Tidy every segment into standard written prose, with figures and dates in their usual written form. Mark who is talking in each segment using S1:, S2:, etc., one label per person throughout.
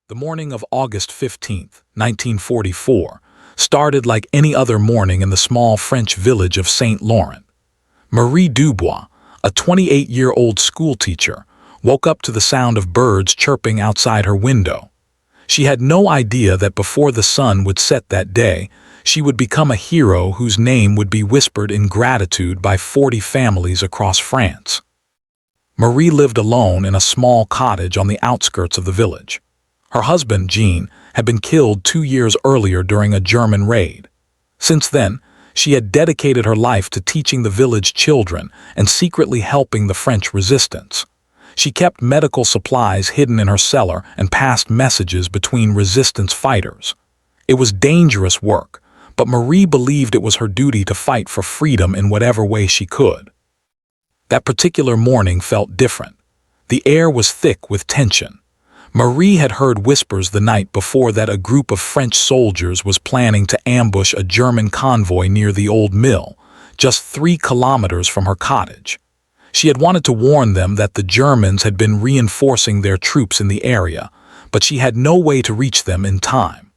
S1: The morning of August 15th, 1944, started like any other morning in the small French village of Saint Laurent. Marie Dubois, a 28-year-old schoolteacher, woke up to the sound of birds chirping outside her window. She had no idea that before the sun would set that day, she would become a hero whose name would be whispered in gratitude by 40 families across France. Marie lived alone in a small cottage on the outskirts of the village. Her husband, Jean, had been killed 2 years earlier during a German raid. Since then, she had dedicated her life to teaching the village children and secretly helping the French resistance. She kept medical supplies hidden in her cellar and passed messages between resistance fighters. It was dangerous work, but Marie believed it was her duty to fight for freedom in whatever way she could. That particular morning felt different. The air was thick with tension. Marie had heard whispers the night before that a group of French soldiers was planning to ambush a German convoy near the old mill, just 3 kilometers from her cottage. She had wanted to warn them that the Germans had been reinforcing their troops in the area, but she had no way to reach them in time.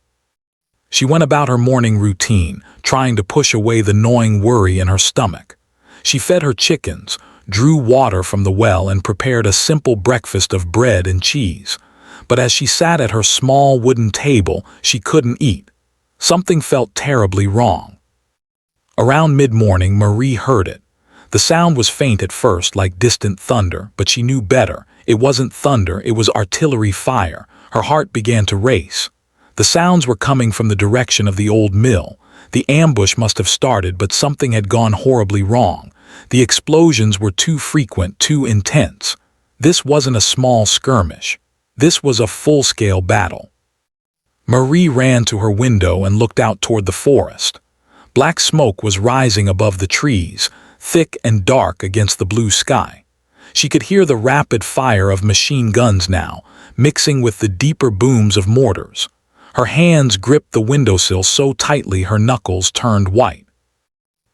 S1: She went about her morning routine, trying to push away the gnawing worry in her stomach. She fed her chickens, drew water from the well, and prepared a simple breakfast of bread and cheese. But as she sat at her small wooden table, she couldn't eat. Something felt terribly wrong. Around mid-morning, Marie heard it. The sound was faint at first, like distant thunder, but she knew better. It wasn't thunder, it was artillery fire. Her heart began to race. The sounds were coming from the direction of the old mill. The ambush must have started, but something had gone horribly wrong. The explosions were too frequent, too intense. This wasn't a small skirmish. This was a full-scale battle. Marie ran to her window and looked out toward the forest. Black smoke was rising above the trees, thick and dark against the blue sky. She could hear the rapid fire of machine guns now, mixing with the deeper booms of mortars. Her hands gripped the windowsill so tightly her knuckles turned white.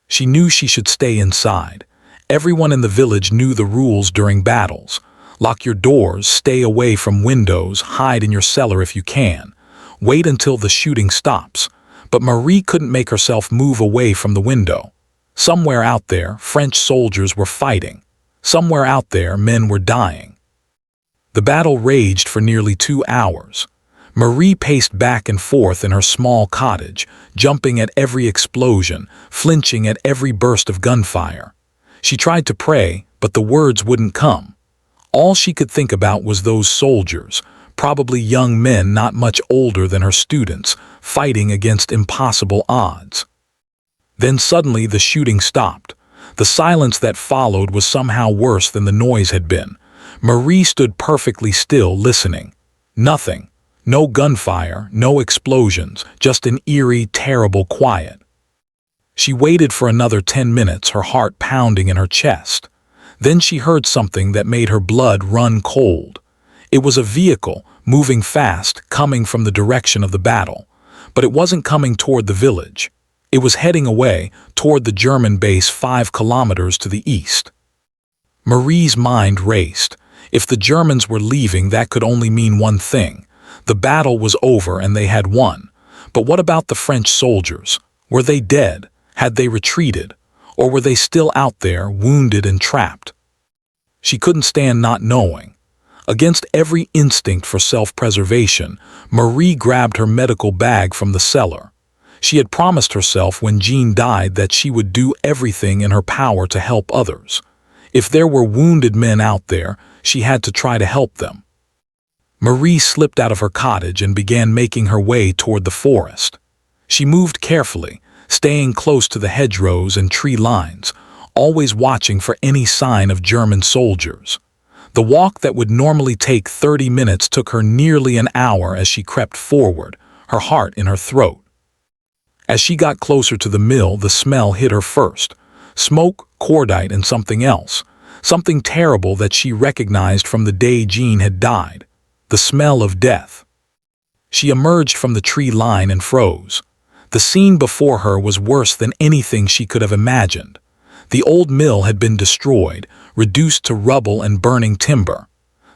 S1: She knew she should stay inside. Everyone in the village knew the rules during battles. Lock your doors, stay away from windows, hide in your cellar if you can. Wait until the shooting stops. But Marie couldn't make herself move away from the window. Somewhere out there, French soldiers were fighting. Somewhere out there, men were dying. The battle raged for nearly 2 hours. Marie paced back and forth in her small cottage, jumping at every explosion, flinching at every burst of gunfire. She tried to pray, but the words wouldn't come. All she could think about was those soldiers, probably young men not much older than her students, fighting against impossible odds. Then suddenly the shooting stopped. The silence that followed was somehow worse than the noise had been. Marie stood perfectly still, listening. Nothing. No gunfire, no explosions, just an eerie, terrible quiet. She waited for another 10 minutes, her heart pounding in her chest. Then she heard something that made her blood run cold. It was a vehicle, moving fast, coming from the direction of the battle. But it wasn't coming toward the village. It was heading away, toward the German base 5 kilometers to the east. Marie's mind raced. If the Germans were leaving, that could only mean one thing. The battle was over and they had won. But what about the French soldiers? Were they dead? Had they retreated? Or were they still out there, wounded and trapped? She couldn't stand not knowing. Against every instinct for self-preservation, Marie grabbed her medical bag from the cellar. She had promised herself when Jean died that she would do everything in her power to help others. If there were wounded men out there, she had to try to help them. Marie slipped out of her cottage and began making her way toward the forest. She moved carefully, staying close to the hedgerows and tree lines, always watching for any sign of German soldiers. The walk that would normally take 30 minutes took her nearly an hour as she crept forward, her heart in her throat. As she got closer to the mill, the smell hit her first. Smoke, cordite, and something else. Something terrible that she recognized from the day Jean had died. The smell of death. She emerged from the tree line and froze. The scene before her was worse than anything she could have imagined. The old mill had been destroyed, reduced to rubble and burning timber.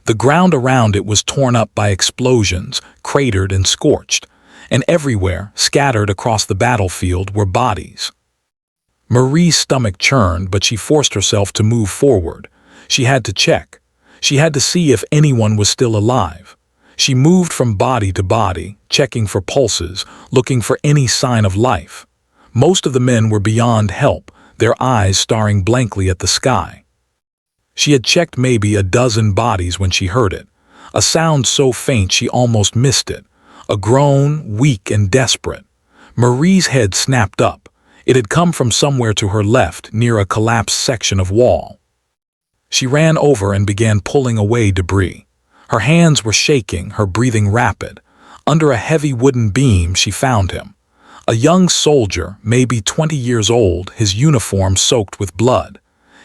S1: The ground around it was torn up by explosions, cratered and scorched, and everywhere, scattered across the battlefield, were bodies. Marie's stomach churned, but she forced herself to move forward. She had to check. She had to see if anyone was still alive. She moved from body to body, checking for pulses, looking for any sign of life. Most of the men were beyond help, their eyes staring blankly at the sky. She had checked maybe a dozen bodies when she heard it, a sound so faint she almost missed it, a groan, weak and desperate. Marie's head snapped up. It had come from somewhere to her left, near a collapsed section of wall. She ran over and began pulling away debris. Her hands were shaking, her breathing rapid. Under a heavy wooden beam, she found him. A young soldier, maybe 20 years old, his uniform soaked with blood.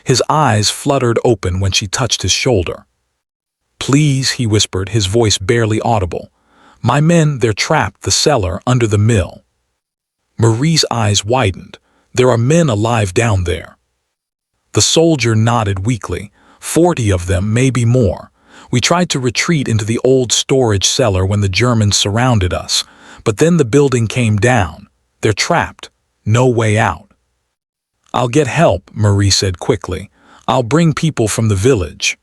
S1: His eyes fluttered open when she touched his shoulder. "Please," he whispered, his voice barely audible. "My men, they're trapped, the cellar, under the mill." Marie's eyes widened. "There are men alive down there." The soldier nodded weakly. 40 of them, maybe more. We tried to retreat into the old storage cellar when the Germans surrounded us, but then the building came down. They're trapped. No way out. "I'll get help," Marie said quickly. "I'll bring people from the village."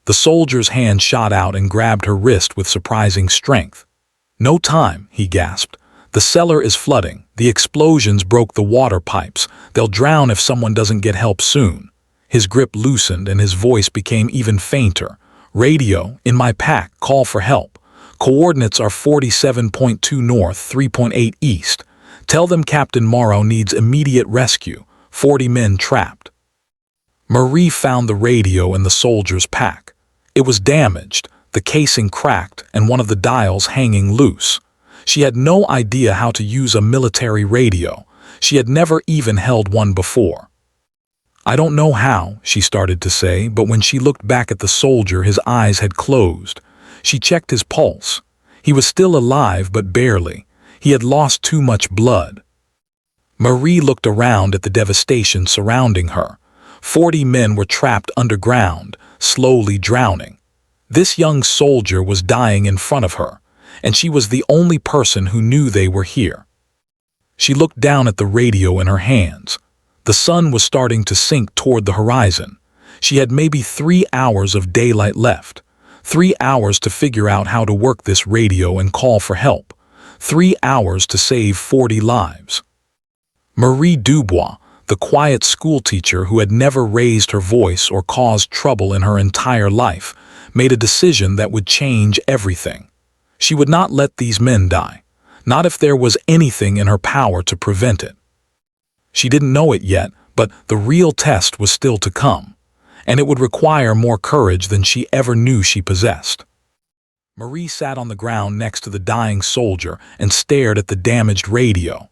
S1: The soldier's hand shot out and grabbed her wrist with surprising strength. "No time," he gasped. "The cellar is flooding. The explosions broke the water pipes. They'll drown if someone doesn't get help soon." His grip loosened and his voice became even fainter. "Radio, in my pack, call for help. Coordinates are 47.2 north, 3.8 east. Tell them Captain Morrow needs immediate rescue. 40 men trapped." Marie found the radio in the soldier's pack. It was damaged, the casing cracked, and one of the dials hanging loose. She had no idea how to use a military radio. She had never even held one before. "I don't know how," she started to say, but when she looked back at the soldier, his eyes had closed. She checked his pulse. He was still alive, but barely. He had lost too much blood. Marie looked around at the devastation surrounding her. 40 men were trapped underground, slowly drowning. This young soldier was dying in front of her, and she was the only person who knew they were here. She looked down at the radio in her hands. The sun was starting to sink toward the horizon. She had maybe 3 hours of daylight left. 3 hours to figure out how to work this radio and call for help. 3 hours to save 40 lives. Marie Dubois, the quiet schoolteacher who had never raised her voice or caused trouble in her entire life, made a decision that would change everything. She would not let these men die, not if there was anything in her power to prevent it. She didn't know it yet, but the real test was still to come, and it would require more courage than she ever knew she possessed. Marie sat on the ground next to the dying soldier and stared at the damaged radio.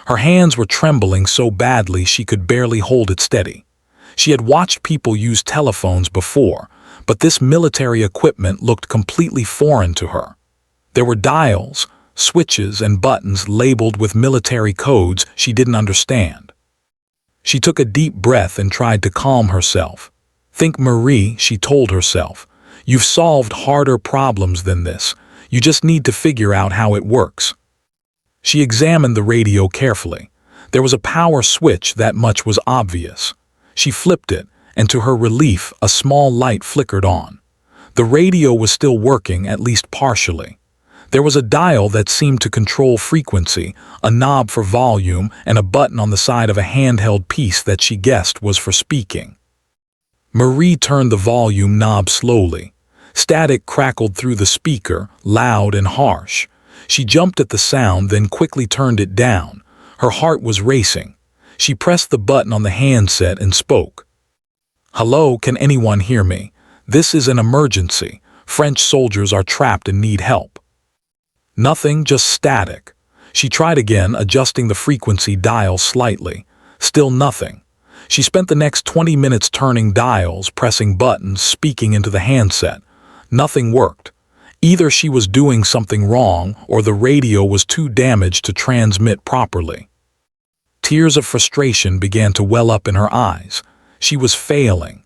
S1: Her hands were trembling so badly she could barely hold it steady. She had watched people use telephones before, but this military equipment looked completely foreign to her. There were dials, switches, and buttons labeled with military codes she didn't understand. She took a deep breath and tried to calm herself. "Think, Marie," she told herself. "You've solved harder problems than this. You just need to figure out how it works." She examined the radio carefully. There was a power switch, that much was obvious. She flipped it, and to her relief, a small light flickered on. The radio was still working, at least partially. There was a dial that seemed to control frequency, a knob for volume, and a button on the side of a handheld piece that she guessed was for speaking. Marie turned the volume knob slowly. Static crackled through the speaker, loud and harsh. She jumped at the sound, then quickly turned it down. Her heart was racing. She pressed the button on the handset and spoke. "Hello, can anyone hear me? This is an emergency. French soldiers are trapped and need help." Nothing, just static. She tried again, adjusting the frequency dial slightly. Still nothing. She spent the next 20 minutes turning dials, pressing buttons, speaking into the handset. Nothing worked. Either she was doing something wrong, or the radio was too damaged to transmit properly. Tears of frustration began to well up in her eyes. She was failing.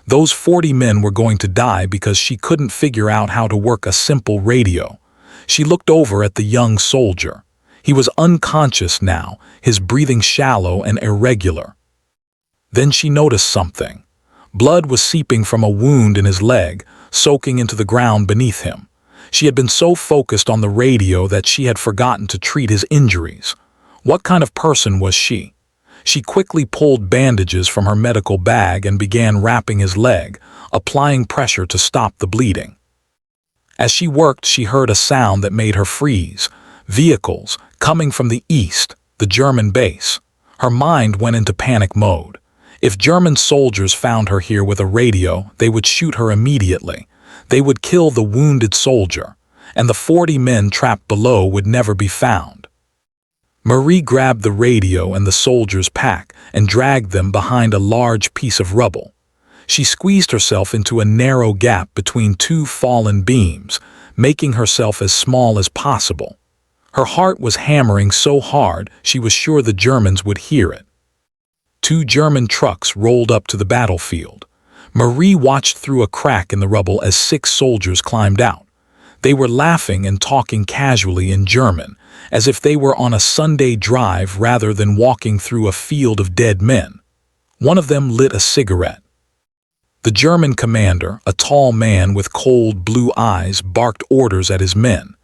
S1: Those 40 men were going to die because she couldn't figure out how to work a simple radio. She looked over at the young soldier. He was unconscious now, his breathing shallow and irregular. Then she noticed something. Blood was seeping from a wound in his leg, soaking into the ground beneath him. She had been so focused on the radio that she had forgotten to treat his injuries. What kind of person was she? She quickly pulled bandages from her medical bag and began wrapping his leg, applying pressure to stop the bleeding. As she worked, she heard a sound that made her freeze. Vehicles, coming from the east, the German base. Her mind went into panic mode. If German soldiers found her here with a radio, they would shoot her immediately. They would kill the wounded soldier, and the 40 men trapped below would never be found. Marie grabbed the radio and the soldier's pack and dragged them behind a large piece of rubble. She squeezed herself into a narrow gap between two fallen beams, making herself as small as possible. Her heart was hammering so hard she was sure the Germans would hear it. 2 German trucks rolled up to the battlefield. Marie watched through a crack in the rubble as 6 soldiers climbed out. They were laughing and talking casually in German, as if they were on a Sunday drive rather than walking through a field of dead men. One of them lit a cigarette. The German commander, a tall man with cold blue eyes, barked orders at his men.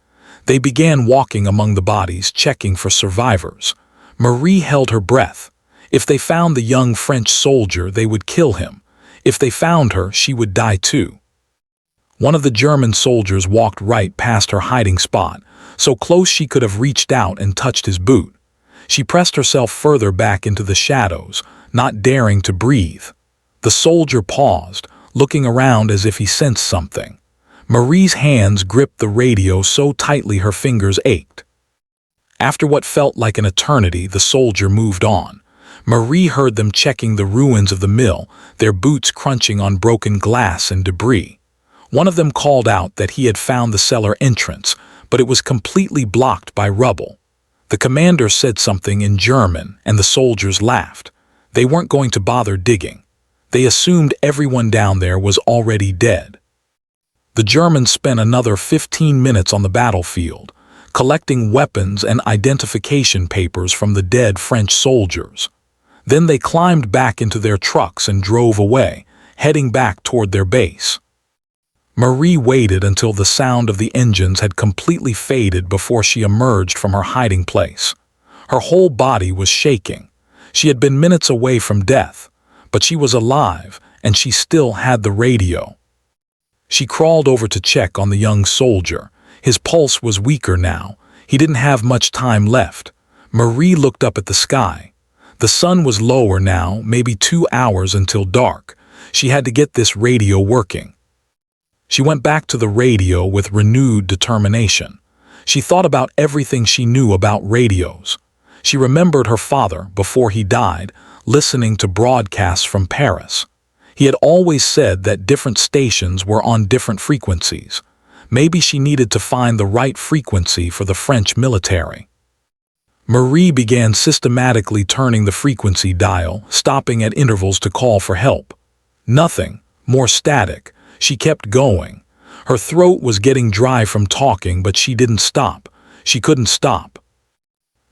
S1: They began walking among the bodies, checking for survivors. Marie held her breath. If they found the young French soldier, they would kill him. If they found her, she would die too. One of the German soldiers walked right past her hiding spot, so close she could have reached out and touched his boot. She pressed herself further back into the shadows, not daring to breathe. The soldier paused, looking around as if he sensed something. Marie's hands gripped the radio so tightly her fingers ached. After what felt like an eternity, the soldier moved on. Marie heard them checking the ruins of the mill, their boots crunching on broken glass and debris. One of them called out that he had found the cellar entrance, but it was completely blocked by rubble. The commander said something in German, and the soldiers laughed. They weren't going to bother digging. They assumed everyone down there was already dead. The Germans spent another 15 minutes on the battlefield, collecting weapons and identification papers from the dead French soldiers. Then they climbed back into their trucks and drove away, heading back toward their base. Marie waited until the sound of the engines had completely faded before she emerged from her hiding place. Her whole body was shaking. She had been minutes away from death, but she was alive and she still had the radio. She crawled over to check on the young soldier. His pulse was weaker now. He didn't have much time left. Marie looked up at the sky. The sun was lower now, maybe 2 hours until dark. She had to get this radio working. She went back to the radio with renewed determination. She thought about everything she knew about radios. She remembered her father, before he died, listening to broadcasts from Paris. He had always said that different stations were on different frequencies. Maybe she needed to find the right frequency for the French military. Marie began systematically turning the frequency dial, stopping at intervals to call for help. Nothing, more static. She kept going. Her throat was getting dry from talking, but she didn't stop. She couldn't stop.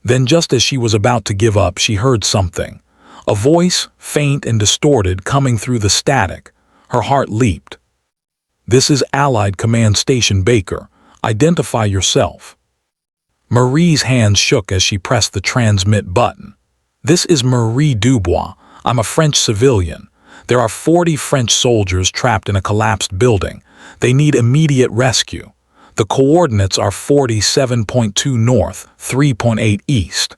S1: Then just as she was about to give up, she heard something. A voice, faint and distorted, coming through the static. Her heart leaped. "This is Allied Command Station Baker. Identify yourself." Marie's hands shook as she pressed the transmit button. "This is Marie Dubois. I'm a French civilian. There are 40 French soldiers trapped in a collapsed building. They need immediate rescue. The coordinates are 47.2 north, 3.8 east."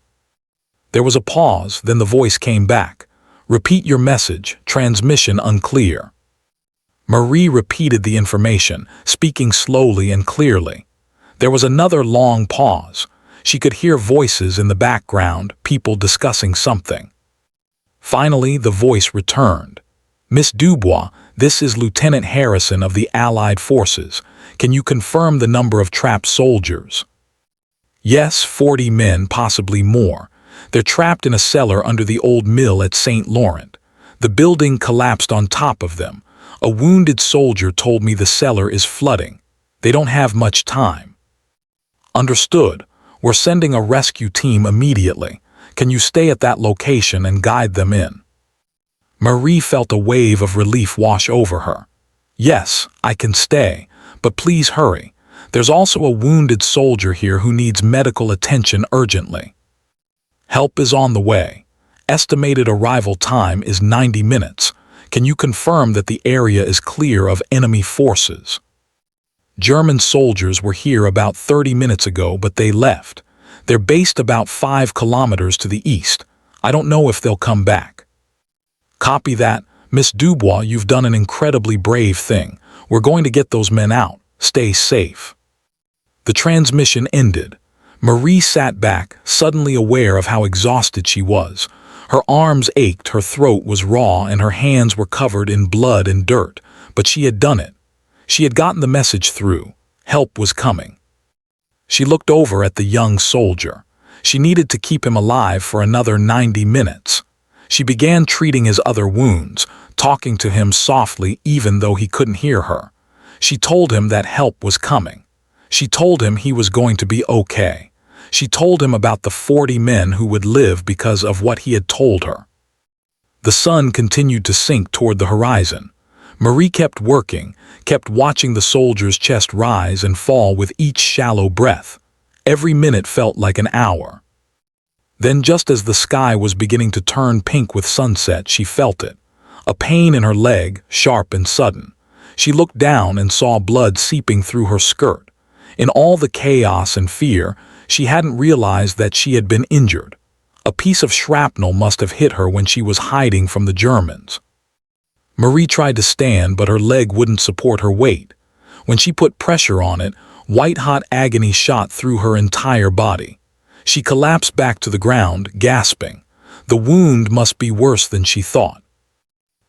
S1: There was a pause, then the voice came back. "Repeat your message. Transmission unclear." Marie repeated the information, speaking slowly and clearly. There was another long pause. She could hear voices in the background, people discussing something. Finally, the voice returned. "Miss Dubois, this is Lieutenant Harrison of the Allied Forces. Can you confirm the number of trapped soldiers?" "Yes, 40 men, possibly more. They're trapped in a cellar under the old mill at St. Laurent. The building collapsed on top of them. A wounded soldier told me the cellar is flooding. They don't have much time. Understood. We're sending a rescue team immediately. Can you stay at that location and guide them in? Marie felt a wave of relief wash over her. Yes, I can stay, but please hurry. There's also a wounded soldier here who needs medical attention urgently. Help is on the way. Estimated arrival time is 90 minutes. Can you confirm that the area is clear of enemy forces? German soldiers were here about 30 minutes ago, but they left. They're based about 5 kilometers to the east. I don't know if they'll come back. Copy that. Miss Dubois, you've done an incredibly brave thing. We're going to get those men out. Stay safe. The transmission ended. Marie sat back, suddenly aware of how exhausted she was. Her arms ached, her throat was raw, and her hands were covered in blood and dirt. But she had done it. She had gotten the message through. Help was coming. She looked over at the young soldier. She needed to keep him alive for another 90 minutes. She began treating his other wounds, talking to him softly even though he couldn't hear her. She told him that help was coming. She told him he was going to be okay. She told him about the 40 men who would live because of what he had told her. The sun continued to sink toward the horizon. Marie kept working, kept watching the soldier's chest rise and fall with each shallow breath. Every minute felt like an hour. Then, just as the sky was beginning to turn pink with sunset, she felt it. A pain in her leg, sharp and sudden. She looked down and saw blood seeping through her skirt. In all the chaos and fear, she hadn't realized that she had been injured. A piece of shrapnel must have hit her when she was hiding from the Germans. Marie tried to stand, but her leg wouldn't support her weight. When she put pressure on it, white-hot agony shot through her entire body. She collapsed back to the ground, gasping. The wound must be worse than she thought.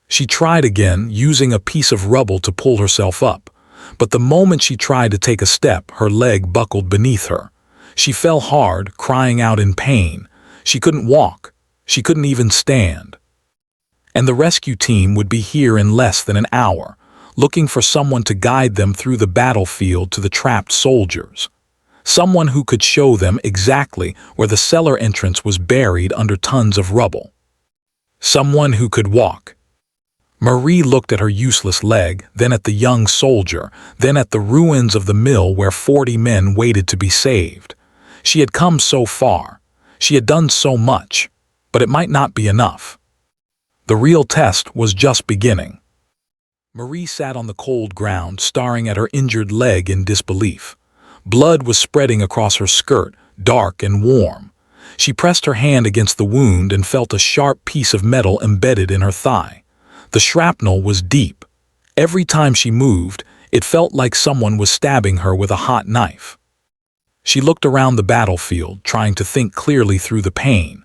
S1: She tried again, using a piece of rubble to pull herself up. But the moment she tried to take a step, her leg buckled beneath her. She fell hard, crying out in pain. She couldn't walk. She couldn't even stand. And the rescue team would be here in less than an hour, looking for someone to guide them through the battlefield to the trapped soldiers. Someone who could show them exactly where the cellar entrance was buried under tons of rubble. Someone who could walk. Marie looked at her useless leg, then at the young soldier, then at the ruins of the mill where 40 men waited to be saved. She had come so far. She had done so much, but it might not be enough. The real test was just beginning. Marie sat on the cold ground, staring at her injured leg in disbelief. Blood was spreading across her skirt, dark and warm. She pressed her hand against the wound and felt a sharp piece of metal embedded in her thigh. The shrapnel was deep. Every time she moved, it felt like someone was stabbing her with a hot knife. She looked around the battlefield, trying to think clearly through the pain.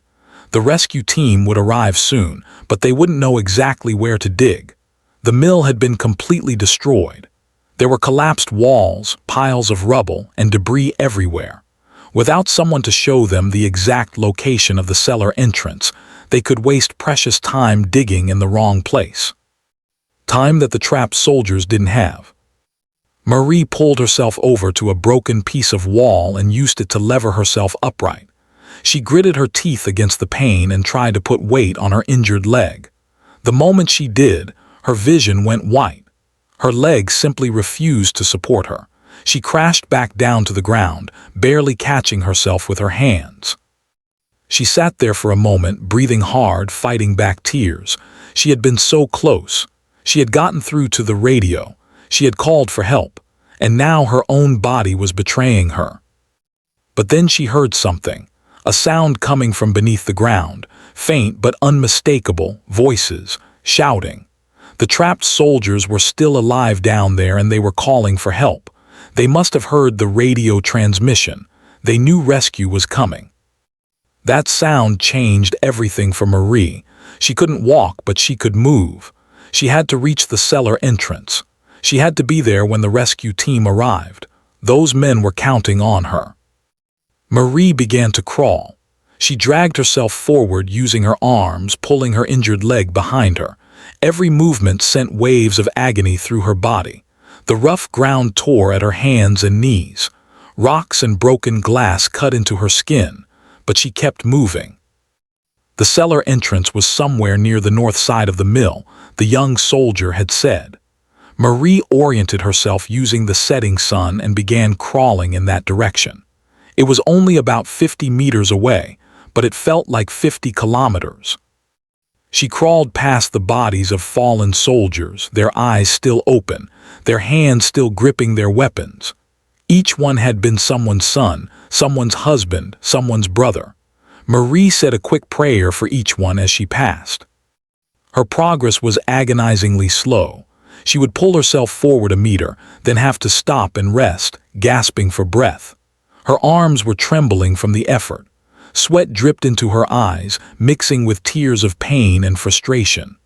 S1: The rescue team would arrive soon, but they wouldn't know exactly where to dig. The mill had been completely destroyed. There were collapsed walls, piles of rubble, and debris everywhere. Without someone to show them the exact location of the cellar entrance, they could waste precious time digging in the wrong place. Time that the trapped soldiers didn't have. Marie pulled herself over to a broken piece of wall and used it to lever herself upright. She gritted her teeth against the pain and tried to put weight on her injured leg. The moment she did, her vision went white. Her leg simply refused to support her. She crashed back down to the ground, barely catching herself with her hands. She sat there for a moment, breathing hard, fighting back tears. She had been so close. She had gotten through to the radio. She had called for help, and now her own body was betraying her. But then she heard something, a sound coming from beneath the ground, faint but unmistakable, voices, shouting. The trapped soldiers were still alive down there and they were calling for help. They must have heard the radio transmission. They knew rescue was coming. That sound changed everything for Marie. She couldn't walk, but she could move. She had to reach the cellar entrance. She had to be there when the rescue team arrived. Those men were counting on her. Marie began to crawl. She dragged herself forward using her arms, pulling her injured leg behind her. Every movement sent waves of agony through her body. The rough ground tore at her hands and knees. Rocks and broken glass cut into her skin, but she kept moving. The cellar entrance was somewhere near the north side of the mill, the young soldier had said. Marie oriented herself using the setting sun and began crawling in that direction. It was only about 50 meters away, but it felt like 50 kilometers. She crawled past the bodies of fallen soldiers, their eyes still open, their hands still gripping their weapons. Each one had been someone's son, someone's husband, someone's brother. Marie said a quick prayer for each one as she passed. Her progress was agonizingly slow. She would pull herself forward a meter, then have to stop and rest, gasping for breath. Her arms were trembling from the effort. Sweat dripped into her eyes, mixing with tears of pain and frustration.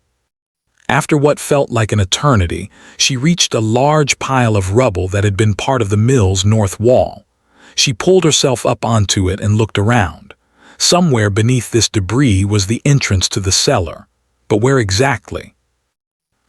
S1: After what felt like an eternity, she reached a large pile of rubble that had been part of the mill's north wall. She pulled herself up onto it and looked around. Somewhere beneath this debris was the entrance to the cellar. But where exactly?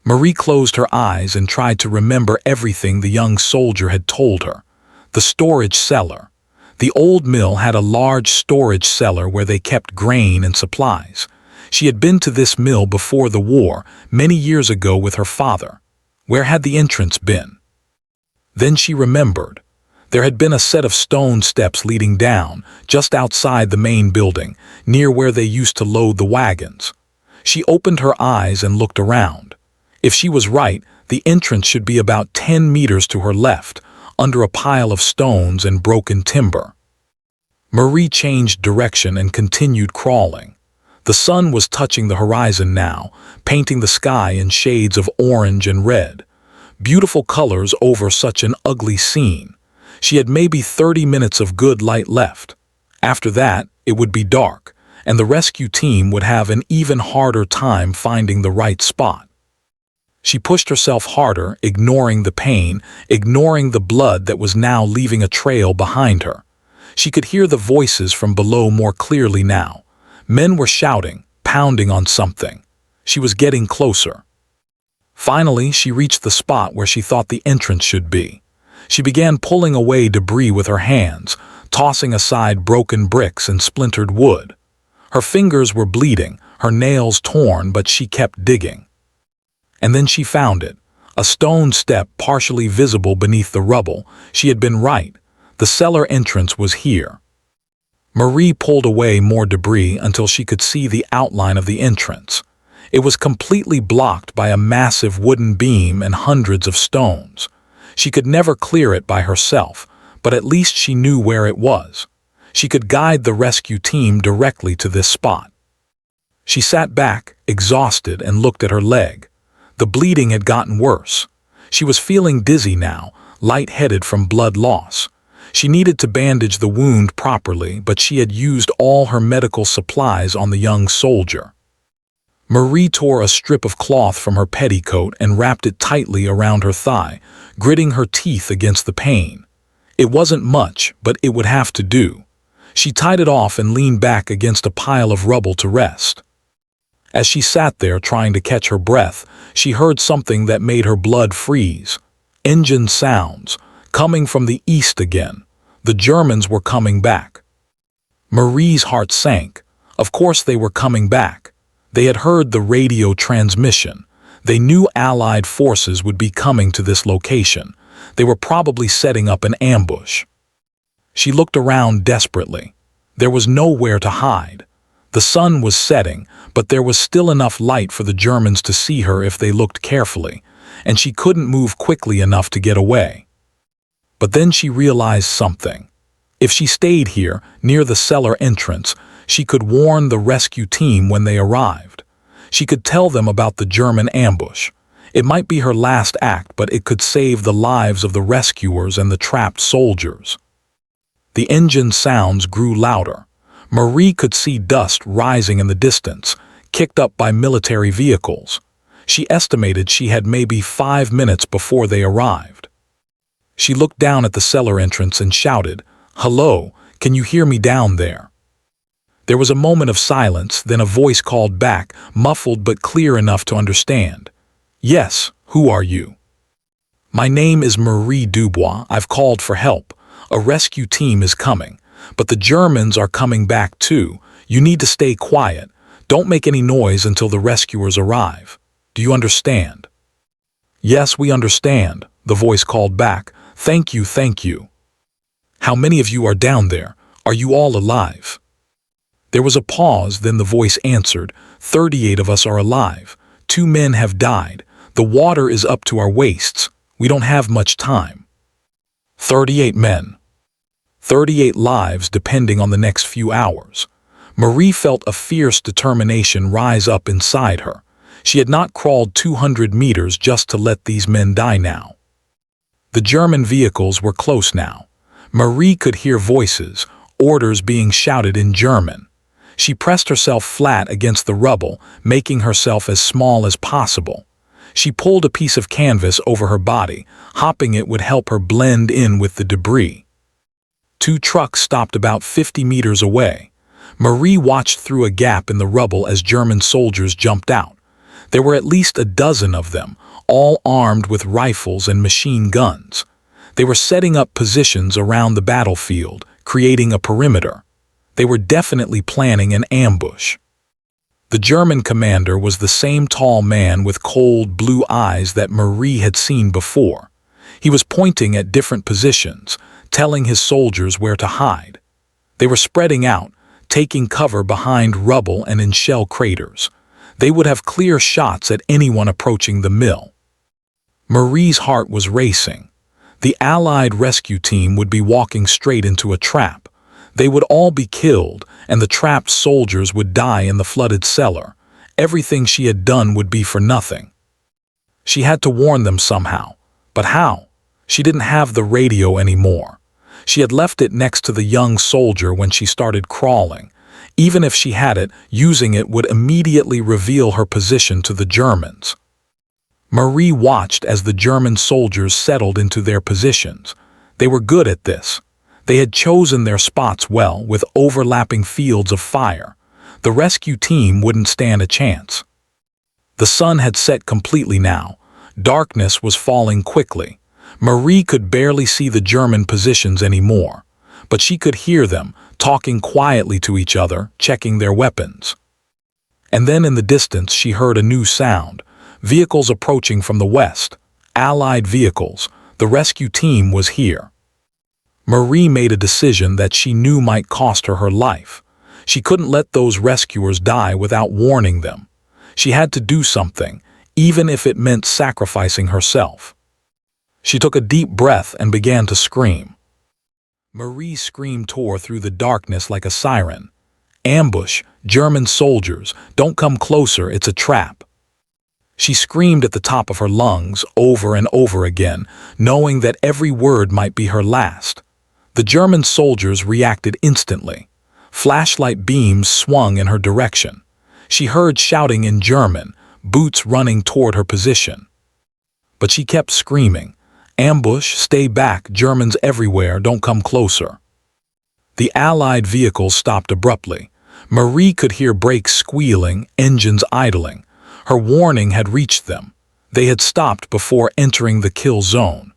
S1: Marie closed her eyes and tried to remember everything the young soldier had told her. The storage cellar. The old mill had a large storage cellar where they kept grain and supplies. She had been to this mill before the war, many years ago with her father. Where had the entrance been? Then she remembered. There had been a set of stone steps leading down, just outside the main building, near where they used to load the wagons. She opened her eyes and looked around. If she was right, the entrance should be about 10 meters to her left, under a pile of stones and broken timber. Marie changed direction and continued crawling. The sun was touching the horizon now, painting the sky in shades of orange and red. Beautiful colors over such an ugly scene. She had maybe 30 minutes of good light left. After that, it would be dark, and the rescue team would have an even harder time finding the right spot. She pushed herself harder, ignoring the pain, ignoring the blood that was now leaving a trail behind her. She could hear the voices from below more clearly now. Men were shouting, pounding on something. She was getting closer. Finally, she reached the spot where she thought the entrance should be. She began pulling away debris with her hands, tossing aside broken bricks and splintered wood. Her fingers were bleeding, her nails torn, but she kept digging. And then she found it, a stone step partially visible beneath the rubble. She had been right. The cellar entrance was here. Marie pulled away more debris until she could see the outline of the entrance. It was completely blocked by a massive wooden beam and hundreds of stones. She could never clear it by herself, but at least she knew where it was. She could guide the rescue team directly to this spot. She sat back, exhausted, and looked at her leg. The bleeding had gotten worse. She was feeling dizzy now, lightheaded from blood loss. She needed to bandage the wound properly, but she had used all her medical supplies on the young soldier. Marie tore a strip of cloth from her petticoat and wrapped it tightly around her thigh, gritting her teeth against the pain. It wasn't much, but it would have to do. She tied it off and leaned back against a pile of rubble to rest. As she sat there trying to catch her breath, she heard something that made her blood freeze. Engine sounds, coming from the east again. The Germans were coming back. Marie's heart sank. Of course they were coming back. They had heard the radio transmission. They knew Allied forces would be coming to this location. They were probably setting up an ambush. She looked around desperately. There was nowhere to hide. The sun was setting, but there was still enough light for the Germans to see her if they looked carefully, and she couldn't move quickly enough to get away. But then she realized something. If she stayed here, near the cellar entrance, she could warn the rescue team when they arrived. She could tell them about the German ambush. It might be her last act, but it could save the lives of the rescuers and the trapped soldiers. The engine sounds grew louder. Marie could see dust rising in the distance, kicked up by military vehicles. She estimated she had maybe 5 minutes before they arrived. She looked down at the cellar entrance and shouted, "Hello, can you hear me down there?" There was a moment of silence, then a voice called back, muffled but clear enough to understand. "Yes, who are you?" "My name is Marie Dubois. I've called for help. A rescue team is coming. But the Germans are coming back too. You need to stay quiet. Don't make any noise until the rescuers arrive. Do you understand?" "Yes, we understand," the voice called back. "Thank you, thank you." "How many of you are down there? Are you all alive?" There was a pause, then the voice answered, 38 of us are alive. 2 men have died. The water is up to our waists. We don't have much time." 38 men. 38 lives depending on the next few hours. Marie felt a fierce determination rise up inside her. She had not crawled 200 meters just to let these men die now. The German vehicles were close now. Marie could hear voices, orders being shouted in German. She pressed herself flat against the rubble, making herself as small as possible. She pulled a piece of canvas over her body. Hopping it would help her blend in with the debris. 2 trucks stopped about 50 meters away. Marie watched through a gap in the rubble as German soldiers jumped out. There were at least a dozen of them, all armed with rifles and machine guns. They were setting up positions around the battlefield, creating a perimeter. They were definitely planning an ambush. The German commander was the same tall man with cold blue eyes that Marie had seen before. He was pointing at different positions, telling his soldiers where to hide. They were spreading out, taking cover behind rubble and in shell craters. They would have clear shots at anyone approaching the mill. Marie's heart was racing. The Allied rescue team would be walking straight into a trap. They would all be killed, and the trapped soldiers would die in the flooded cellar. Everything she had done would be for nothing. She had to warn them somehow. But how? She didn't have the radio anymore. She had left it next to the young soldier when she started crawling. Even if she had it, using it would immediately reveal her position to the Germans. Marie watched as the German soldiers settled into their positions. They were good at this. They had chosen their spots well, with overlapping fields of fire. The rescue team wouldn't stand a chance. The sun had set completely now. Darkness was falling quickly. Marie could barely see the German positions anymore, but she could hear them, talking quietly to each other, checking their weapons. And then in the distance she heard a new sound. Vehicles approaching from the west. Allied vehicles. The rescue team was here. Marie made a decision that she knew might cost her her life. She couldn't let those rescuers die without warning them. She had to do something, even if it meant sacrificing herself. She took a deep breath and began to scream. Marie's scream tore through the darkness like a siren. "Ambush! German soldiers! Don't come closer, it's a trap!" She screamed at the top of her lungs over and over again, knowing that every word might be her last. The German soldiers reacted instantly. Flashlight beams swung in her direction. She heard shouting in German, boots running toward her position. But she kept screaming, "Ambush, stay back, Germans everywhere, don't come closer." The Allied vehicles stopped abruptly. Marie could hear brakes squealing, engines idling. Her warning had reached them. They had stopped before entering the kill zone.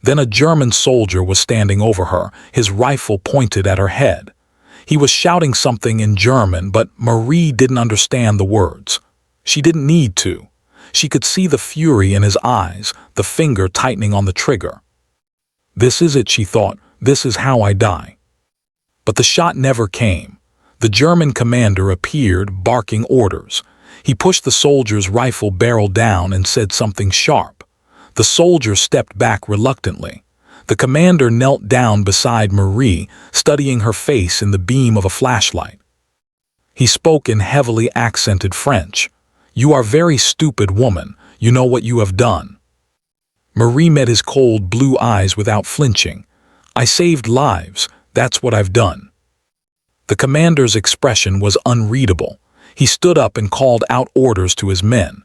S1: Then a German soldier was standing over her, his rifle pointed at her head. He was shouting something in German, but Marie didn't understand the words. She didn't need to. She could see the fury in his eyes, the finger tightening on the trigger. "This is it," she thought. "This is how I die." But the shot never came. The German commander appeared, barking orders. He pushed the soldier's rifle barrel down and said something sharp. The soldier stepped back reluctantly. The commander knelt down beside Marie, studying her face in the beam of a flashlight. He spoke in heavily accented French. "You are very stupid woman. You know what you have done." Marie met his cold blue eyes without flinching. "I saved lives. That's what I've done." The commander's expression was unreadable. He stood up and called out orders to his men.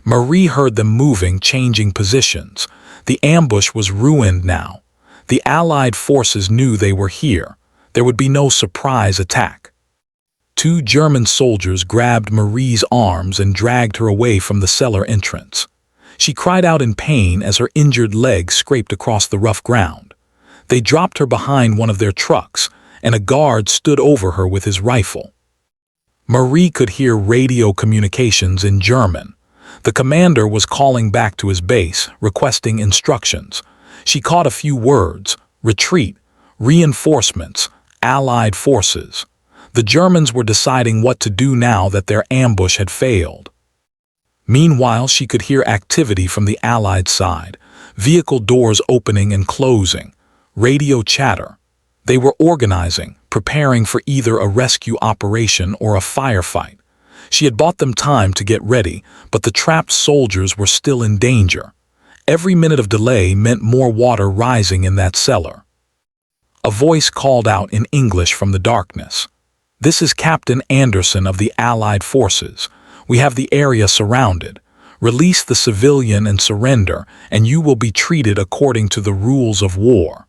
S1: Marie heard them moving, changing positions. The ambush was ruined now. The Allied forces knew they were here. There would be no surprise attack. 2 German soldiers grabbed Marie's arms and dragged her away from the cellar entrance. She cried out in pain as her injured leg scraped across the rough ground. They dropped her behind one of their trucks, and a guard stood over her with his rifle. Marie could hear radio communications in German. The commander was calling back to his base, requesting instructions. She caught a few words: retreat, reinforcements, Allied forces. The Germans were deciding what to do now that their ambush had failed. Meanwhile, she could hear activity from the Allied side, vehicle doors opening and closing, radio chatter. They were organizing, preparing for either a rescue operation or a firefight. She had bought them time to get ready, but the trapped soldiers were still in danger. Every minute of delay meant more water rising in that cellar. A voice called out in English from the darkness. "This is Captain Anderson of the Allied forces. We have the area surrounded. Release the civilian and surrender, and you will be treated according to the rules of war."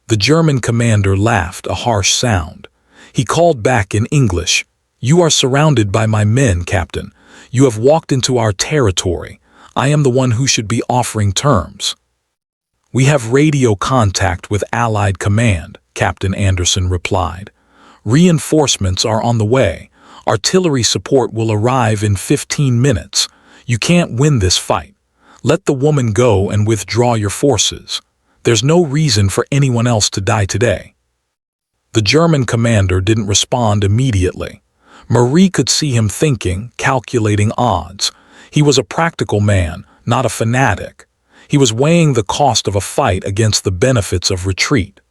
S1: The German commander laughed, a harsh sound. He called back in English, "You are surrounded by my men, Captain. You have walked into our territory. I am the one who should be offering terms." "We have radio contact with Allied command," Captain Anderson replied. "Reinforcements are on the way. Artillery support will arrive in 15 minutes. You can't win this fight. Let the woman go and withdraw your forces. There's no reason for anyone else to die today." The German commander didn't respond immediately. Marie could see him thinking, calculating odds. He was a practical man, not a fanatic. He was weighing the cost of a fight against the benefits of retreat.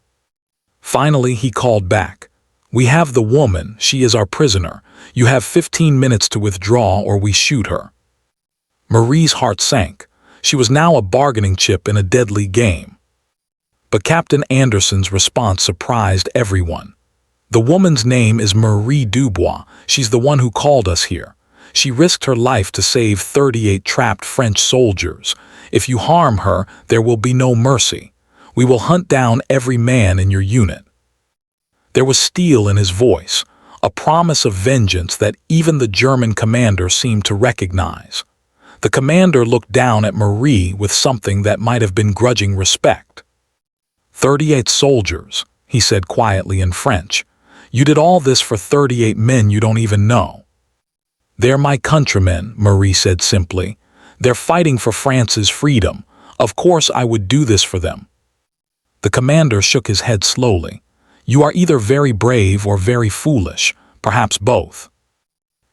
S1: Finally, he called back. "We have the woman. She is our prisoner. You have 15 minutes to withdraw or we shoot her." Marie's heart sank. She was now a bargaining chip in a deadly game. But Captain Anderson's response surprised everyone. "The woman's name is Marie Dubois. She's the one who called us here. She risked her life to save 38 trapped French soldiers. If you harm her, there will be no mercy. We will hunt down every man in your unit." There was steel in his voice, a promise of vengeance that even the German commander seemed to recognize. The commander looked down at Marie with something that might have been grudging respect. 38 soldiers, he said quietly in French. "You did all this for 38 men you don't even know." "They're my countrymen," Marie said simply. "They're fighting for France's freedom. Of course I would do this for them." The commander shook his head slowly. "You are either very brave or very foolish, perhaps both."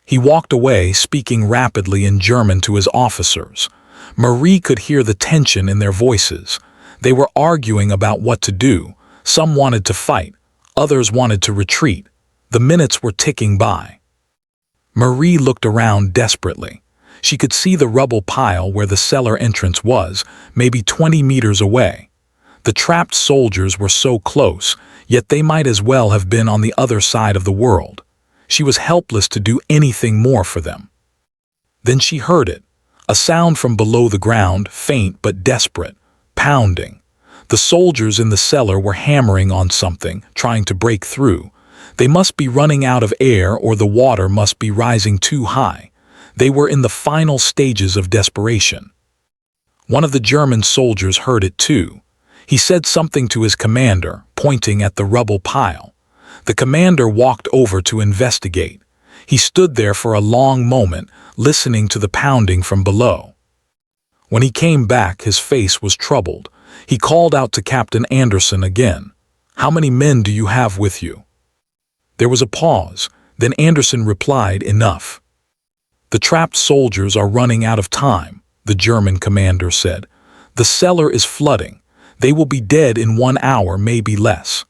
S1: He walked away, speaking rapidly in German to his officers. Marie could hear the tension in their voices. They were arguing about what to do. Some wanted to fight, others wanted to retreat. The minutes were ticking by. Marie looked around desperately. She could see the rubble pile where the cellar entrance was, maybe 20 meters away. The trapped soldiers were so close, yet they might as well have been on the other side of the world. She was helpless to do anything more for them. Then she heard it, a sound from below the ground, faint but desperate, pounding. The soldiers in the cellar were hammering on something, trying to break through. They must be running out of air or the water must be rising too high. They were in the final stages of desperation. One of the German soldiers heard it too. He said something to his commander, pointing at the rubble pile. The commander walked over to investigate. He stood there for a long moment, listening to the pounding from below. When he came back, his face was troubled. He called out to Captain Anderson again. "How many men do you have with you?" There was a pause. Then Anderson replied, "Enough." "The trapped soldiers are running out of time," the German commander said. "The cellar is flooding. They will be dead in 1 hour, maybe less."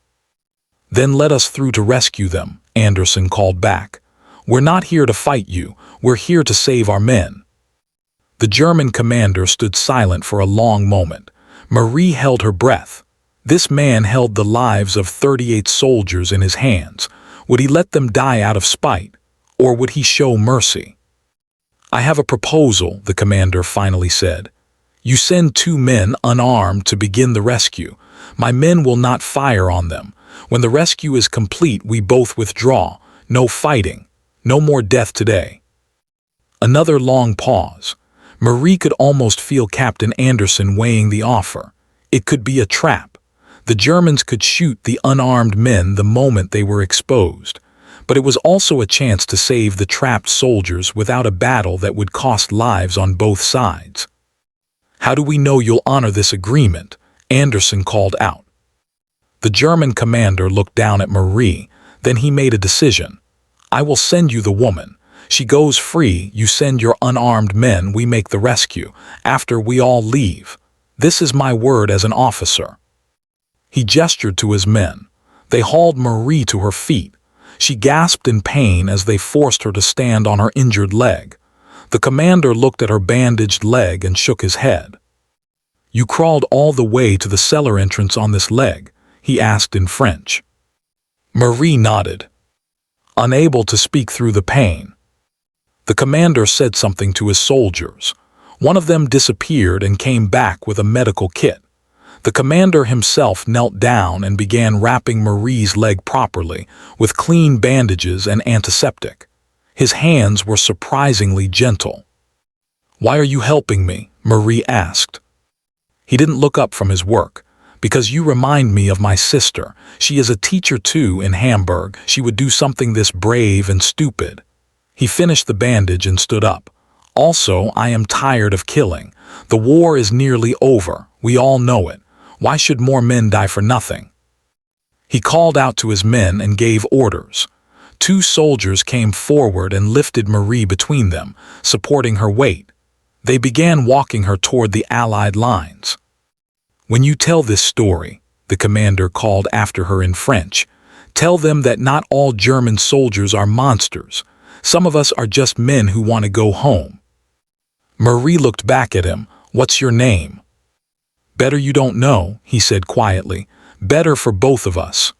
S1: "Then let us through to rescue them," Anderson called back. "We're not here to fight you. We're here to save our men." The German commander stood silent for a long moment. Marie held her breath. This man held the lives of 38 soldiers in his hands. Would he let them die out of spite, or would he show mercy? "I have a proposal," the commander finally said. "You send 2 men unarmed to begin the rescue. My men will not fire on them. When the rescue is complete, we both withdraw. No fighting. No more death today. Another long pause. Marie could almost feel Captain Anderson weighing the offer. It could be a trap. The Germans could shoot the unarmed men the moment they were exposed. But it was also a chance to save the trapped soldiers without a battle that would cost lives on both sides. "How do we know you'll honor this agreement?" Anderson called out. The German commander looked down at Marie, then he made a decision. "I will send you the woman. She goes free, you send your unarmed men, we make the rescue, after we all leave. This is my word as an officer." He gestured to his men. They hauled Marie to her feet. She gasped in pain as they forced her to stand on her injured leg. The commander looked at her bandaged leg and shook his head. "You crawled all the way to the cellar entrance on this leg?" he asked in French. Marie nodded, unable to speak through the pain. The commander said something to his soldiers. One of them disappeared and came back with a medical kit. The commander himself knelt down and began wrapping Marie's leg properly, with clean bandages and antiseptic. His hands were surprisingly gentle. "Why are you helping me?" Marie asked. He didn't look up from his work. "Because you remind me of my sister. She is a teacher too in Hamburg. She would do something this brave and stupid." He finished the bandage and stood up. "Also, I am tired of killing. The war is nearly over. We all know it. Why should more men die for nothing?" He called out to his men and gave orders. 2 soldiers came forward and lifted Marie between them, supporting her weight. They began walking her toward the Allied lines. "When you tell this story," the commander called after her in French, "tell them that not all German soldiers are monsters. Some of us are just men who want to go home." Marie looked back at him. "What's your name?" "Better you don't know," he said quietly. "Better for both of us."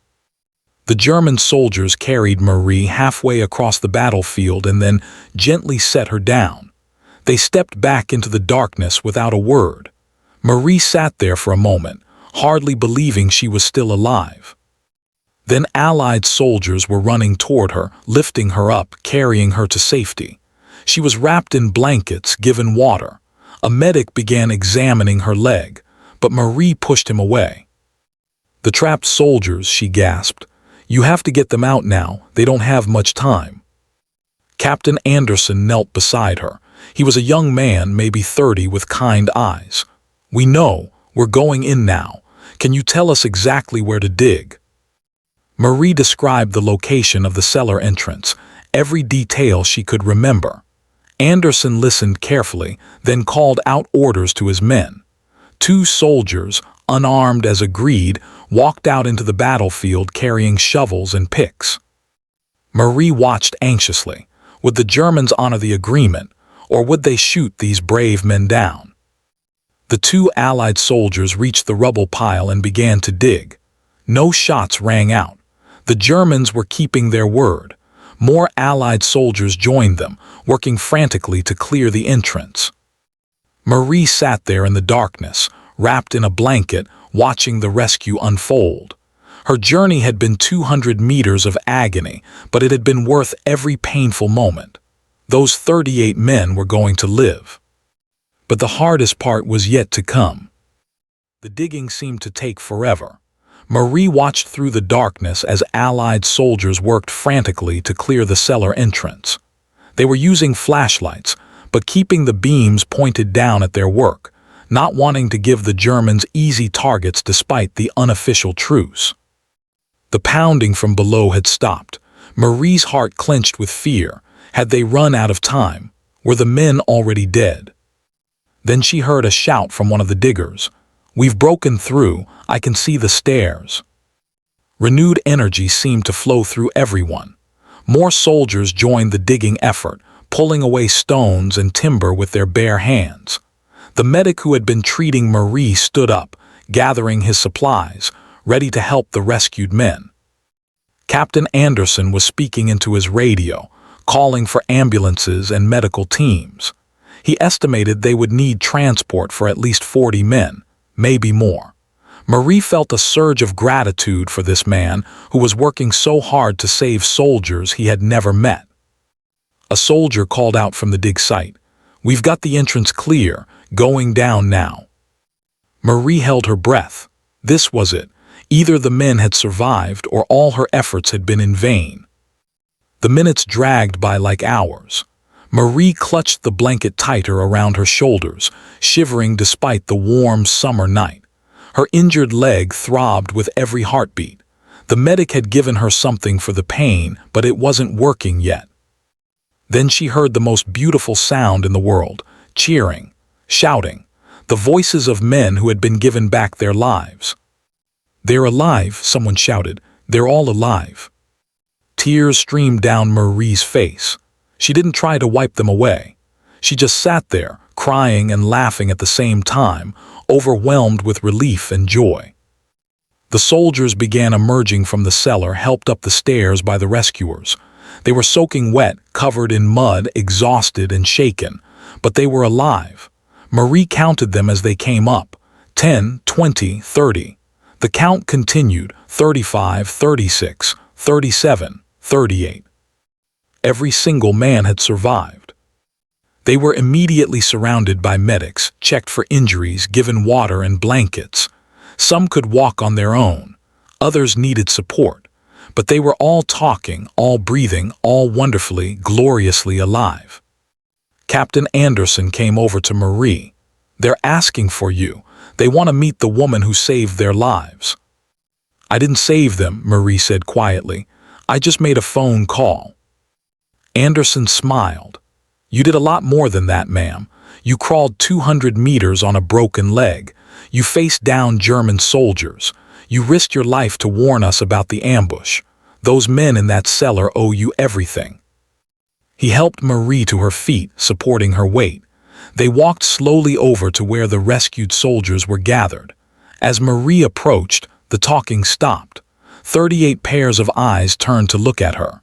S1: The German soldiers carried Marie halfway across the battlefield and then gently set her down. They stepped back into the darkness without a word. Marie sat there for a moment, hardly believing she was still alive. Then Allied soldiers were running toward her, lifting her up, carrying her to safety. She was wrapped in blankets, given water. A medic began examining her leg, but Marie pushed him away. "The trapped soldiers," she gasped. "You have to get them out now. They don't have much time." Captain Anderson knelt beside her. He was a young man, maybe 30, with kind eyes. "We know. We're going in now. Can you tell us exactly where to dig?" Marie described the location of the cellar entrance, every detail she could remember. Anderson listened carefully, then called out orders to his men. 2 soldiers, unarmed as agreed, walked out into the battlefield carrying shovels and picks. Marie watched anxiously. Would the Germans honor the agreement, or would they shoot these brave men down? The 2 Allied soldiers reached the rubble pile and began to dig. No shots rang out. The Germans were keeping their word. More Allied soldiers joined them, working frantically to clear the entrance. Marie sat there in the darkness, wrapped in a blanket, watching the rescue unfold. Her journey had been 200 meters of agony, but it had been worth every painful moment. Those 38 men were going to live. But the hardest part was yet to come. The digging seemed to take forever. Marie watched through the darkness as Allied soldiers worked frantically to clear the cellar entrance. They were using flashlights, but keeping the beams pointed down at their work, not wanting to give the Germans easy targets despite the unofficial truce. The pounding from below had stopped. Marie's heart clenched with fear. Had they run out of time? Were the men already dead? Then she heard a shout from one of the diggers. "We've broken through. I can see the stairs." Renewed energy seemed to flow through everyone. More soldiers joined the digging effort, pulling away stones and timber with their bare hands. The medic who had been treating Marie stood up, gathering his supplies, ready to help the rescued men. Captain Anderson was speaking into his radio, calling for ambulances and medical teams. He estimated they would need transport for at least 40 men, maybe more. Marie felt a surge of gratitude for this man who was working so hard to save soldiers he had never met. A soldier called out from the dig site, "We've got the entrance clear, going down now." Marie held her breath. This was it. Either the men had survived or all her efforts had been in vain. The minutes dragged by like hours. Marie clutched the blanket tighter around her shoulders, shivering despite the warm summer night. Her injured leg throbbed with every heartbeat. The medic had given her something for the pain, but it wasn't working yet. Then she heard the most beautiful sound in the world, cheering, shouting, the voices of men who had been given back their lives. "They're alive," someone shouted. "They're all alive." Tears streamed down Marie's face. She didn't try to wipe them away. She just sat there, crying and laughing at the same time, overwhelmed with relief and joy. The soldiers began emerging from the cellar, helped up the stairs by the rescuers. They were soaking wet, covered in mud, exhausted and shaken, but they were alive. Marie counted them as they came up. 10, 20, 30. The count continued, 35, 36, 37, 38. Every single man had survived. They were immediately surrounded by medics, checked for injuries, given water and blankets. Some could walk on their own. Others needed support. But they were all talking, all breathing, all wonderfully, gloriously alive. Captain Anderson came over to Marie. "They're asking for you. They want to meet the woman who saved their lives." "I didn't save them," Marie said quietly. "I just made a phone call." Anderson smiled. "You did a lot more than that, ma'am. You crawled 200 meters on a broken leg. You faced down German soldiers. You risked your life to warn us about the ambush. Those men in that cellar owe you everything." He helped Marie to her feet, supporting her weight. They walked slowly over to where the rescued soldiers were gathered. As Marie approached, the talking stopped. 38 pairs of eyes turned to look at her.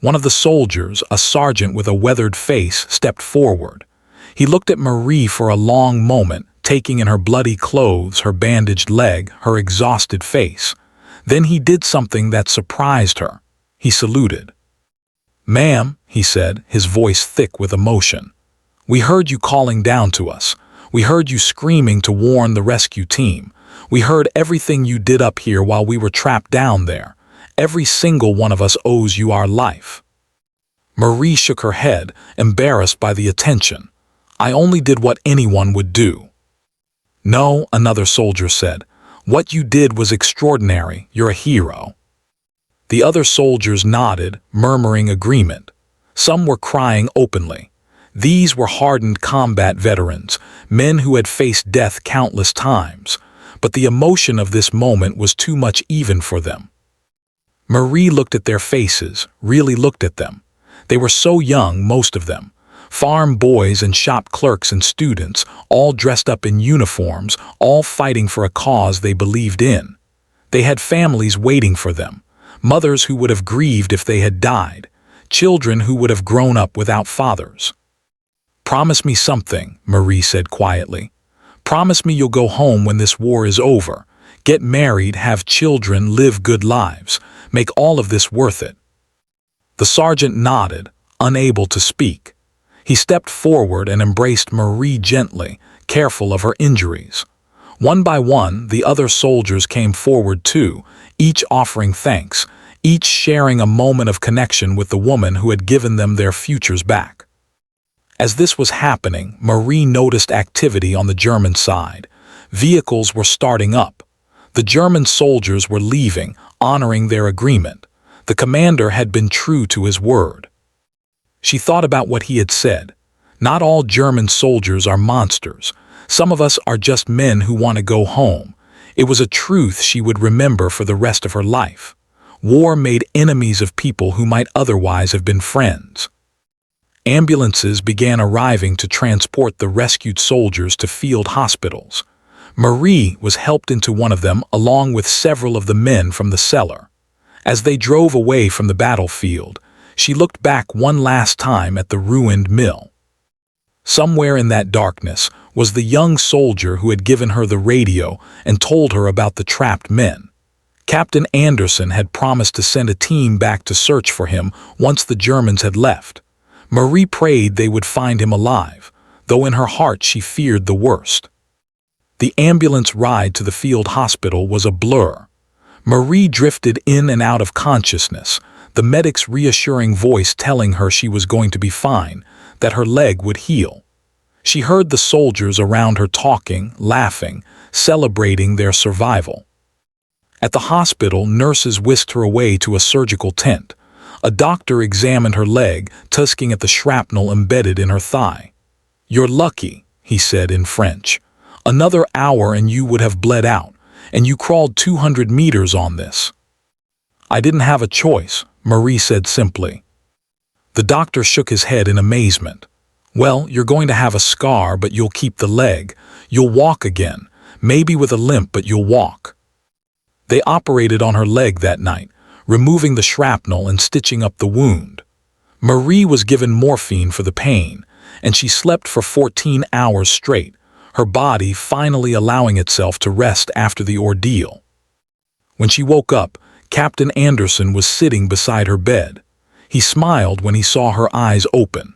S1: One of the soldiers, a sergeant with a weathered face, stepped forward. He looked at Marie for a long moment, taking in her bloody clothes, her bandaged leg, her exhausted face. Then he did something that surprised her. He saluted. "Ma'am," he said, his voice thick with emotion, "we heard you calling down to us. We heard you screaming to warn the rescue team. We heard everything you did up here while we were trapped down there. Every single one of us owes you our life." Marie shook her head, embarrassed by the attention. "I only did what anyone would do." "No," another soldier said. "What you did was extraordinary. You're a hero." The other soldiers nodded, murmuring agreement. Some were crying openly. These were hardened combat veterans, men who had faced death countless times. But the emotion of this moment was too much even for them. Marie looked at their faces, really looked at them. They were so young, most of them. Farm boys and shop clerks and students, all dressed up in uniforms, all fighting for a cause they believed in. They had families waiting for them, mothers who would have grieved if they had died, children who would have grown up without fathers. "Promise me something," Marie said quietly. "Promise me you'll go home when this war is over. Get married, have children, live good lives. Make all of this worth it." The sergeant nodded, unable to speak. He stepped forward and embraced Marie gently, careful of her injuries. One by one, the other soldiers came forward too, each offering thanks, each sharing a moment of connection with the woman who had given them their futures back. As this was happening, Marie noticed activity on the German side. Vehicles were starting up. The German soldiers were leaving, honoring their agreement. The commander had been true to his word. She thought about what he had said. Not all German soldiers are monsters. Some of us are just men who want to go home. It was a truth she would remember for the rest of her life. War made enemies of people who might otherwise have been friends. Ambulances began arriving to transport the rescued soldiers to field hospitals. Marie was helped into one of them along with several of the men from the cellar. As they drove away from the battlefield, she looked back one last time at the ruined mill. Somewhere in that darkness was the young soldier who had given her the radio and told her about the trapped men. Captain Anderson had promised to send a team back to search for him once the Germans had left. Marie prayed they would find him alive, though in her heart she feared the worst. The ambulance ride to the field hospital was a blur. Marie drifted in and out of consciousness, the medic's reassuring voice telling her she was going to be fine, that her leg would heal. She heard the soldiers around her talking, laughing, celebrating their survival. At the hospital, nurses whisked her away to a surgical tent. A doctor examined her leg, tugging at the shrapnel embedded in her thigh. "You're lucky," he said in French. "Another hour and you would have bled out, and you crawled 200 meters on this." "I didn't have a choice," Marie said simply. The doctor shook his head in amazement. "Well, you're going to have a scar, but you'll keep the leg. You'll walk again, maybe with a limp, but you'll walk." They operated on her leg that night, removing the shrapnel and stitching up the wound. Marie was given morphine for the pain, and she slept for 14 hours straight, her body finally allowing itself to rest after the ordeal. When she woke up, Captain Anderson was sitting beside her bed. He smiled when he saw her eyes open.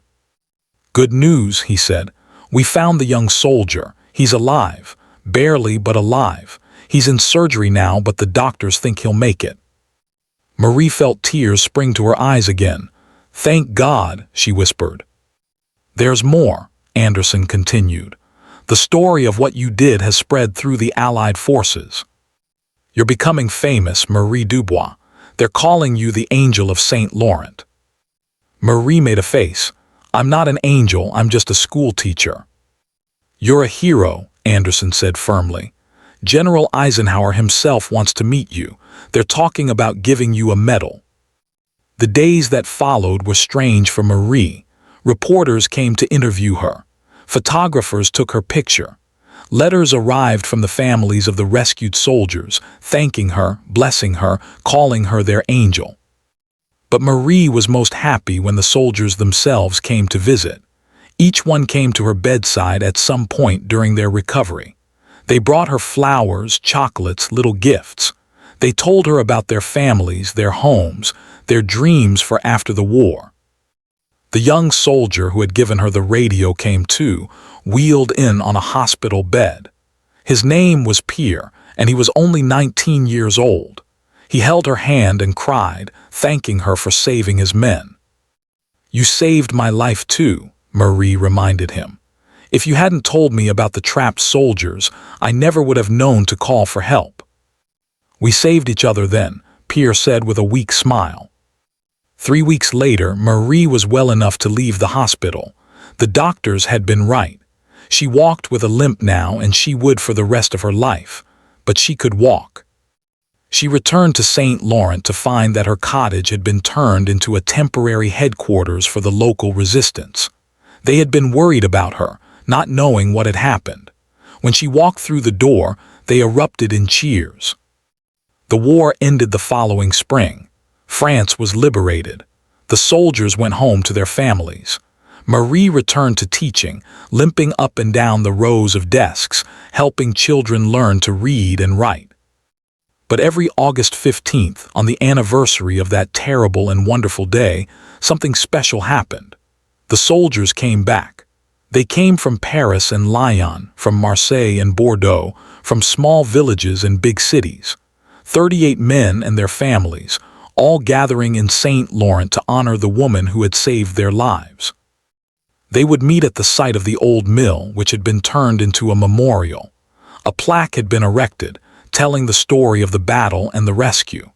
S1: "Good news," he said. "We found the young soldier. He's alive. Barely, but alive. He's in surgery now, but the doctors think he'll make it." Marie felt tears spring to her eyes again. "Thank God," she whispered. "There's more," Anderson continued. "The story of what you did has spread through the Allied forces. You're becoming famous, Marie Dubois. They're calling you the Angel of Saint Laurent." Marie made a face. "I'm not an angel, I'm just a school teacher." "You're a hero," Anderson said firmly. "General Eisenhower himself wants to meet you. They're talking about giving you a medal." The days that followed were strange for Marie. Reporters came to interview her. Photographers took her picture. Letters arrived from the families of the rescued soldiers, thanking her, blessing her, calling her their angel. But Marie was most happy when the soldiers themselves came to visit. Each one came to her bedside at some point during their recovery. They brought her flowers, chocolates, little gifts. They told her about their families, their homes, their dreams for after the war. The young soldier who had given her the radio came too, wheeled in on a hospital bed. His name was Pierre, and he was only 19 years old. He held her hand and cried, thanking her for saving his men. "You saved my life too," Marie reminded him. "If you hadn't told me about the trapped soldiers, I never would have known to call for help." "We saved each other then," Pierre said with a weak smile. 3 weeks later, Marie was well enough to leave the hospital. The doctors had been right. She walked with a limp now, and she would for the rest of her life. But she could walk. She returned to Saint Laurent to find that her cottage had been turned into a temporary headquarters for the local resistance. They had been worried about her, not knowing what had happened. When she walked through the door, they erupted in cheers. The war ended the following spring. France was liberated. The soldiers went home to their families. Marie returned to teaching, limping up and down the rows of desks, helping children learn to read and write. But every August 15th, on the anniversary of that terrible and wonderful day, something special happened. The soldiers came back. They came from Paris and Lyon, from Marseille and Bordeaux, from small villages and big cities. 38 men and their families, all gathering in Saint Laurent to honor the woman who had saved their lives. They would meet at the site of the old mill, which had been turned into a memorial. A plaque had been erected, telling the story of the battle and the rescue.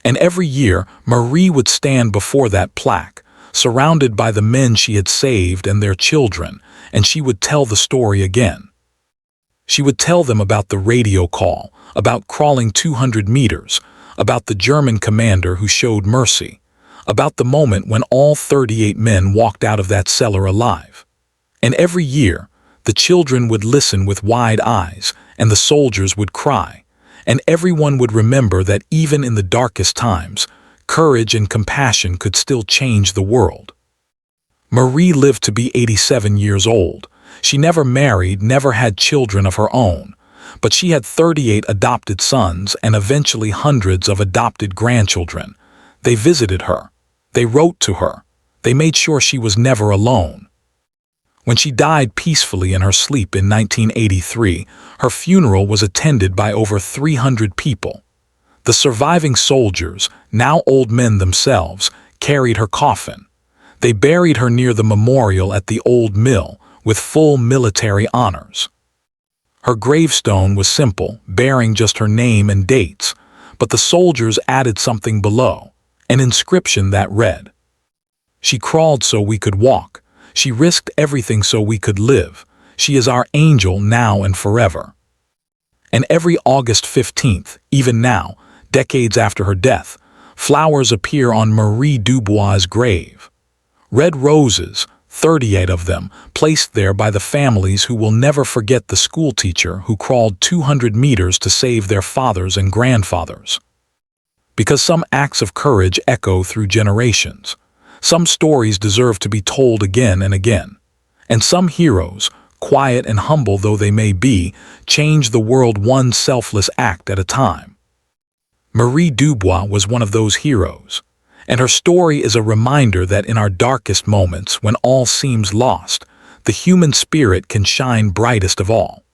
S1: And every year, Marie would stand before that plaque, surrounded by the men she had saved and their children, and she would tell the story again. She would tell them about the radio call, about crawling 200 meters, about the German commander who showed mercy, about the moment when all 38 men walked out of that cellar alive. And every year, the children would listen with wide eyes, and the soldiers would cry, and everyone would remember that even in the darkest times, courage and compassion could still change the world. Marie lived to be 87 years old. She never married, never had children of her own, but she had 38 adopted sons and eventually hundreds of adopted grandchildren. They visited her. They wrote to her. They made sure she was never alone. When she died peacefully in her sleep in 1983, her funeral was attended by over 300 people. The surviving soldiers, now old men themselves, carried her coffin. They buried her near the memorial at the old mill with full military honors. Her gravestone was simple, bearing just her name and dates, but the soldiers added something below, an inscription that read, "She crawled so we could walk. She risked everything so we could live. She is our angel now and forever." And every August 15th, even now, decades after her death, flowers appear on Marie Dubois' grave. Red roses, 38 of them, placed there by the families who will never forget the schoolteacher who crawled 200 meters to save their fathers and grandfathers. Because some acts of courage echo through generations. Some stories deserve to be told again and again. And some heroes, quiet and humble though they may be, change the world one selfless act at a time. Marie Dubois was one of those heroes. And her story is a reminder that in our darkest moments, when all seems lost, the human spirit can shine brightest of all.